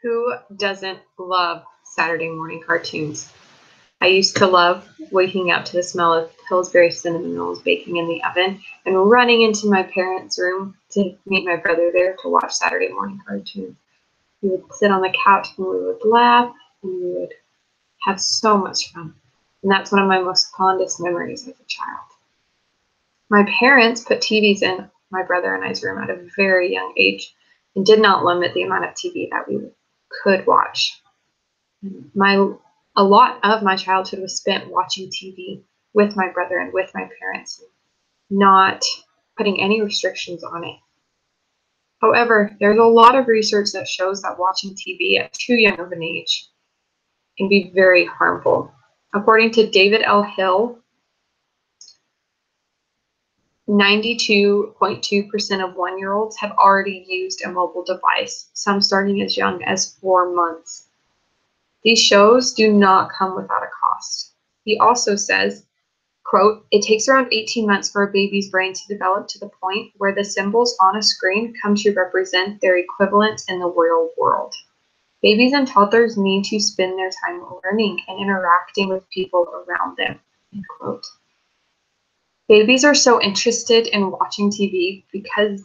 Who doesn't love Saturday morning cartoons? I used to love waking up to the smell of Pillsbury cinnamon rolls baking in the oven and running into my parents' room to meet my brother there to watch Saturday morning cartoons. We would sit on the couch and we would laugh and we would have so much fun. And that's one of my most fondest memories as a child. My parents put TVs in my brother and I's room at a very young age and did not limit the amount of TV that we could watch. A lot of my childhood was spent watching TV with my brother and with my parents, not putting any restrictions on it. However, there's a lot of research that shows that watching TV at too young of an age can be very harmful. According to David L. Hill, 92.2% of 1-year-olds have already used a mobile device, some starting as young as 4 months. These shows do not come without a cost. He also says, quote, "It takes around 18 months for a baby's brain to develop to the point where the symbols on a screen come to represent their equivalent in the real world. Babies and toddlers need to spend their time learning and interacting with people around them," end quote. Babies are so interested in watching TV because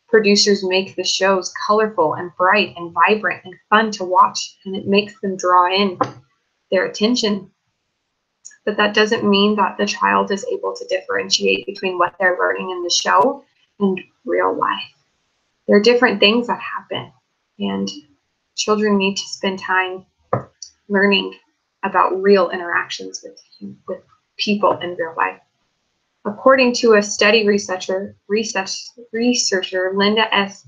producers make the shows colorful and bright and vibrant and fun to watch, and it makes them draw in their attention. But that doesn't mean that the child is able to differentiate between what they're learning in the show and real life. There are different things that happen, and children need to spend time learning about real interactions with people in real life. According to a study researcher Linda S.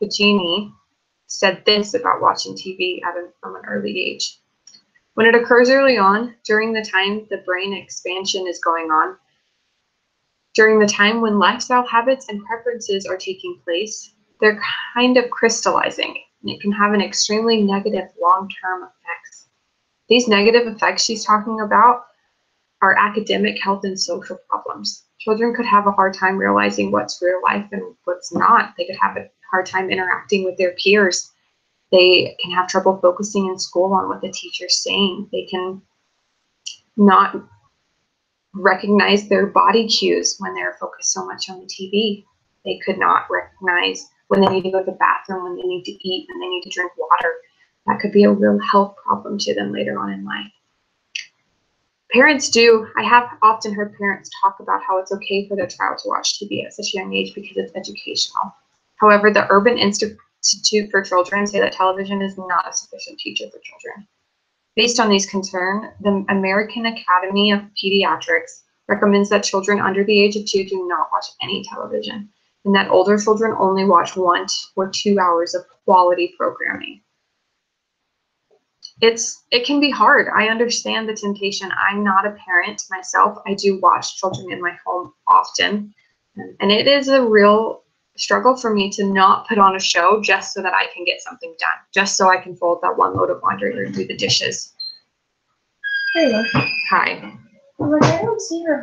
Pagini said this about watching TV from an early age. When it occurs early on, during the time the brain expansion is going on, during the time when lifestyle habits and preferences are taking place, they're kind of crystallizing, and it can have an extremely negative long-term effects. These negative effects she's talking about are academic, health, and social problems. Children could have a hard time realizing what's real life and what's not. They could have a hard time interacting with their peers. They can have trouble focusing in school on what the teacher's saying. They can not recognize their body cues when they're focused so much on the TV. They could not recognize when they need to go to the bathroom, when they need to eat, when they need to drink water. That could be a real health problem to them later on in life. I have often heard parents talk about how it's okay for their child to watch TV at such a young age because it's educational. However, the Urban Institute for Children say that television is not a sufficient teacher for children. Based on these concerns, the American Academy of Pediatrics recommends that children under the age of 2 do not watch any television, and that older children only watch 1 or 2 hours of quality programming. It can be hard. I understand the temptation. I'm not a parent myself. I do watch children in my home often, and it is a real struggle for me to not put on a show just so that I can get something done, just so I can fold that 1 load of laundry or do the dishes. There you go. Hi. I'm like, I don't see her.